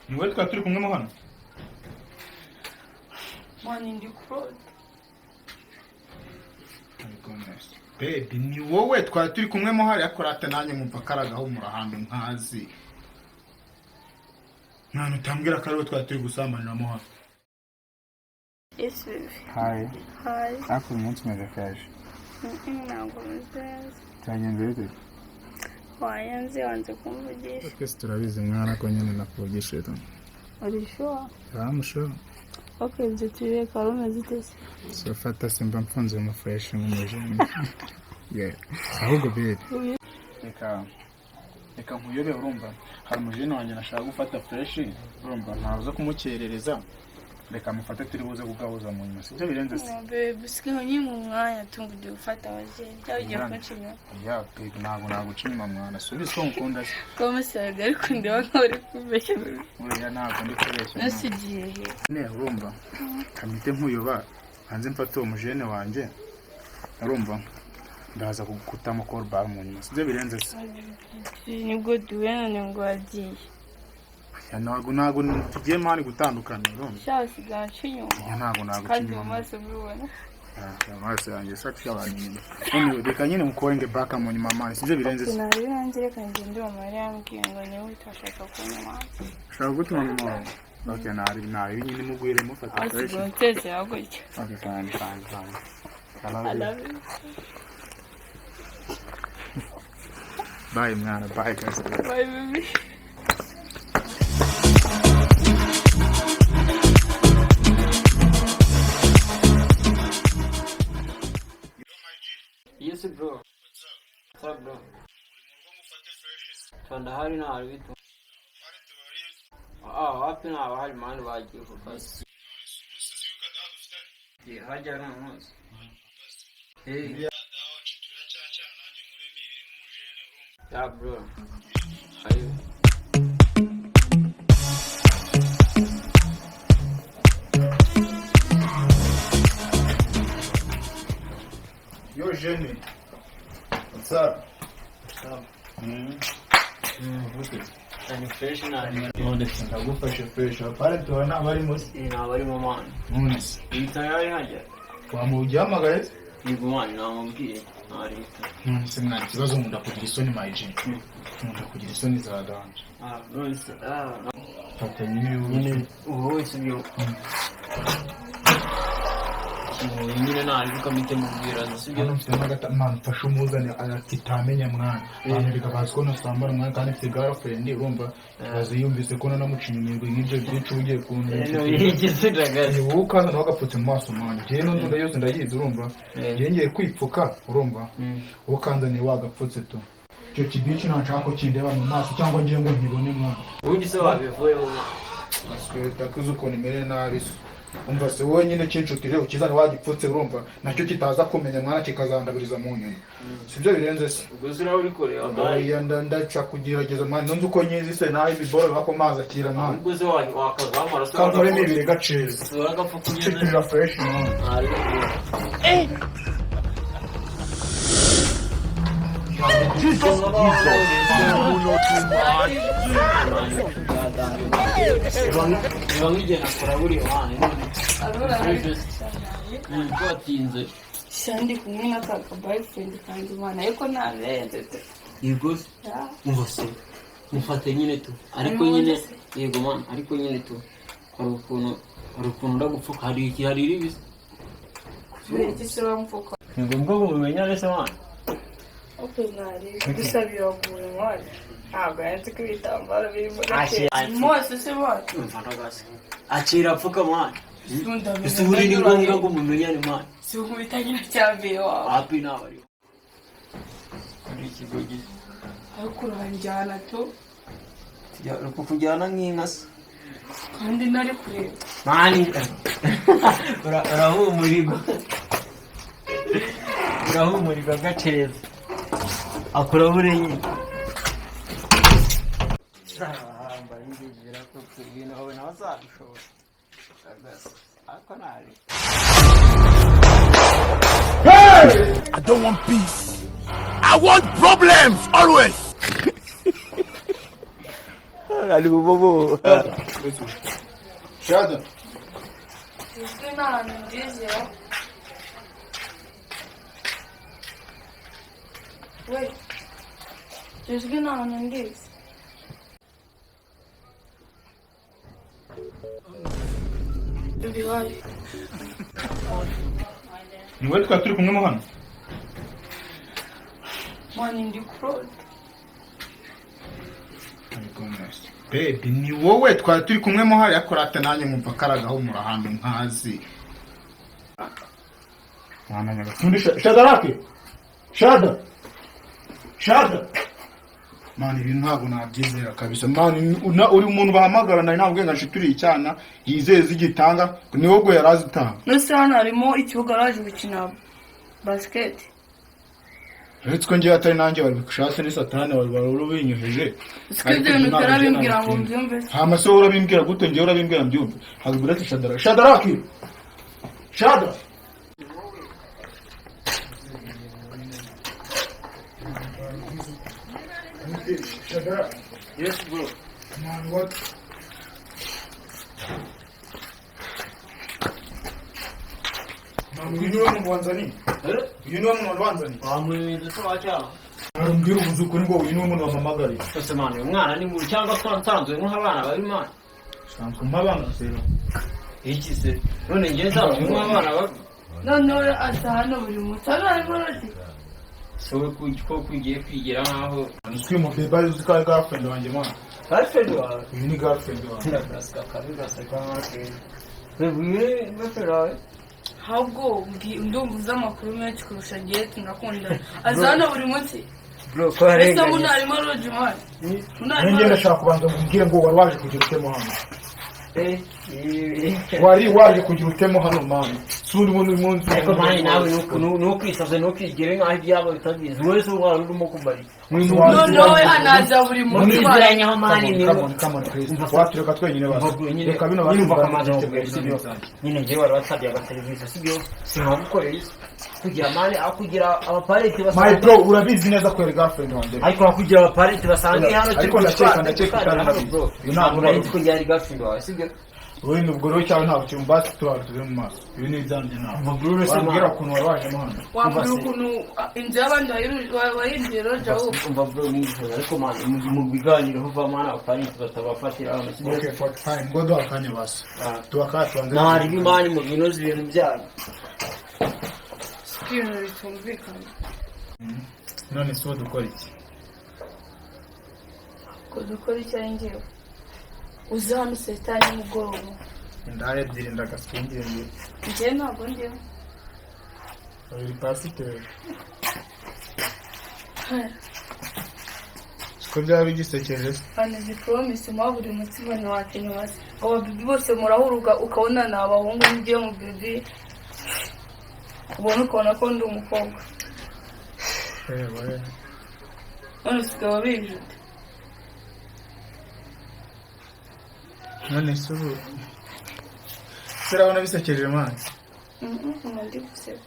Ni wowe twari turi kumwe mo hano? Mani ndi Claude. Baby, ni wowe twari turi kumwe mo hari akorate nanjye mumva karagaho murahantu nkazi. None utambwira ko ari wowe twari turi gusambanira mo hano. Yes, baby. Hi. Hi. Ako umunsi umeze kaje. Ntabwo meze. Cyagenze bite? Wayanze wanze kumvugisha. Twese turabizi mwana ko nyine nakuvugisha rero. Ari sure? Ramusho. Okay, nje tuye karume zitese. So fata simba mfunze mu fresh nk'umujeni. Yeah. Ahubwo baby. Reka nkuyobe urumva. Hari umujeni wanjye nashaka gufata fresh urumva ntazo kumukerereza. Reka mufate turi buze kugahuza mu nyuma. Sibyo birenze se. Baby, sikiho nyine umwanya tunguye gufata waje. Cyagiye kuncinya. Yeah, baby ntago ucinyuma mwana. Subiza ko nkunda se. Ko musaga ariko ndeba ko uri kubeshya. Oya ntago ndi kubeshya. Nasigiye he. Ne urumva. Kamite nkuyoba. Hanze mfate uwo mujene wanje. Urumva. Ndaza kugutamo call bar mu nyuma. Sibyo birenze se. Nibwo duwena ngo agiye. Ya ntago tugiye mani gutandukana urumva. Shasi gacinyuma. Ya ntago Kandi cinyuma. amaso bibona. Amaso yanjye sacu y'abantu nyine. None reka nyine mukorenge back mu nyuma mani. Sibyo birenze se. Sinari nanjye kandi ndumva Mariya ambwiye ngo niwe utashaka kunyuma. Shaka gutuma mu mama. Okay, nari nyine mugwire mufata fresh. Asigo nteze yagutya. Okay, fine. I love you. Bye mwana, bye guys. Bye baby. Yes bro. What's up bro? Twanda hari na hari bitu. Wapi na hari mahali waje huko basi. Je, haja na mwanzo. Yeah bro. Ayo. Yo Jenny. What's up? Ani fresh na Ndetse ndagufasha fresh. Apare tubona bari musi. ina bari mu man. Munsi. Itayari haja. Kwa mubyamagaye? Yego man na mubwiye. Ari. Munsi mwana kibazo munda kugira isoni my Jenny. Munda kugira isoni za danje. Nonse. Fata nyine Wowe sibyo. Nyine nari kamite mubwira sibyo. Hano mfite n'agatamana mfasha umuzane akitamenya mwana. Abantu bikabaza ko nasambara mwana kandi mfite girlfriend urumva. Bazi yumvise ko nanamucinya imihigo nk'ibyo byinshi ugiye kuntu. Yigeze ndagaze. Wowe ukaza nawe agapfutse mu maso mwana. Njye n'undi yose ndayizi urumva. Njye ngiye kwipfuka urumva. Wowe kanzaniye wagapfutse tu. Icyo kibici nashaka ko kindeba mu maso cyangwa ngiye ngo nkibone mwana. Ubundi se wabivuyeho. Asweta kuzo ukuntu imere nabi se. Umva se wowe nyine cy'inshuti ukizana wagipfutse urumva nacyo kitaza kumenya mwana kikazandabiriza mu nyuma. Sibyo birenze se. Ubwo zira uri kore Oya ndaca kugerageza mwana nzi uko nyizi se nawe biboro bako mazi akira mwana. ubwo ze wakaza amaraso. Kankore n'ibiri gaceza. Sura gapfuka Chicken fresh mwana. Shandi kumwe na kaka boyfriend kandi mwana ariko nabenze. Yego ngose mufate nyine tu ariko nyine yego man ariko nyine tu urukundo ndagupfuka hari iki hari ribise Iki se wamfuka. ngombwa ngo umenya nese man. Okay nari bisabira kugira mwana. Ntabwo yanze kwitambara biri mu gace. Mose se wacu. Mfantagase acira apfuka man. Isuburi ni ngombwa ngo mumenyane man. Si ukubitanye cyambe wawe. Happy nabari. Kuri kigogi. Ariko uranjyana to. Ya kujyana nk'inka se. Kandi nari kureba. Mani. Urahumurigo. Urahumurigo gaceza. Akora burenye. Mba yinjira ko kubina aho nawazabishobora. Hey! I don't want peace. I want problems always. Ali bobo. Shada. Izwi n'ahantu ngizeho. We. Izwi n'ahantu ngize. Ibibaye. Ni wowe twari turi kumwe mo hano? Mani ndi Claude. Baby, ni wowe twari turi kumwe mo hariya korate nanjye nkumva karagaho muri ahantu nkazi. Mwana nyagafundi Shadarake. Shada. Mani ibintu ntabwo nabyizera kabisa. Mani uri umuntu bahamagara nari ntabwo ngashe turi icyana yizeze igitanga ni wowe yarazi tanga. Nose hano harimo ikibuga raje gukina basket. Uretse ko ngiye atari nanjye bari gushaka ni satani bari urubinyoheje. Sikide ibintu tarabimbwira ngo mbyumve. Hama se urabimbwira gute ngiye urabimbwira mbyumve. Hagura ati Shadarake. Shada. Yes, bro. Man, what? Man, you know I'm Rwandan. You know I'm Rwandan. Wamwemeza se wacyaba Arambwira ubuzukuri ngo uyu ni umuntu wamamagari. ese mwana uyu mwana ni muri cyangwa twansanzwe nk'abana bari mwana Sanzwe mabanga sero. iki se none ngiye nsanzwe nk'abana bari None asa hano buri munsi. Hano harimo rodi. sowe ko kugiye kwigira nkaho Nskwi mu beba yuzika girlfriend wanjye mwana. girlfriend wawe Uyu ni girlfriend wanjye. ndasaka kabisa kwa wewe mbefera Ahubwo ndumva uzi amakuru menshi kurusha ngiye tunakunda. Aza hano buri munsi. bro ko Ese umuntu harimo rodi mwana. Nenge ndashaka kubanza kumbwira ngo wari waje kugira utemo hano. eh Wari waje kugira utemo hano mwana. Sundi umuntu ariko mani nawe nukwisaze ntukigere nkaho ibyabo bitabizi wese urwara urimo kubari Noneho anaza buri munsi. niziranye mani ni watureka twenyine basi. Reka bino nyine bari sibyo nyine ngiye wari watabye agateleviziyo sibyo sinkagukorera isi kugira mani aho kugira abaparenti My basanzwe bro, urabizi neza ko girlfriend wanjye. ariko aho kugira abaparenti basanzwe hano Ariko ndakeka utari bro ntabwo urabizi ko ryari girlfriend wawe sibyo wowe nubwo rero cyawe ntabwo kintu basi tuba mu maso. Ibi ni ibyanjye nawe. Amaguru wese Wambwira ukuntu wari waje hano. Wambwira ukuntu inzu y'abandi wayinjiye roja wowe. umva bro nijoro ariko mani mu biganiro huva mani abaparenti batabafatira hano sibyo Okay, fine. Ngo duha akanya basi. Tuwakati wanze. ntari bimani mu binoze ibintu byabo Ibintu bitumvikana. None se dukora iki? Ko dukora icyo ari njyewe. Uza hano setani y'umugoroba. Indaya ebyiri ndagasingiye. Njye ntabwo njyewe. Uri pasiteri. Ko byaba bigisekeje se? Hano izi promise muba buri munsi bane wakenye hasi. Aba bibi bose murahuruga ukabona ni abahungu n'igiye mu bibi. Ukabona ko ndi umukobwa. None usigaye bijute. None se ubu. Sirabona bisekeje manje. Ndi guseka.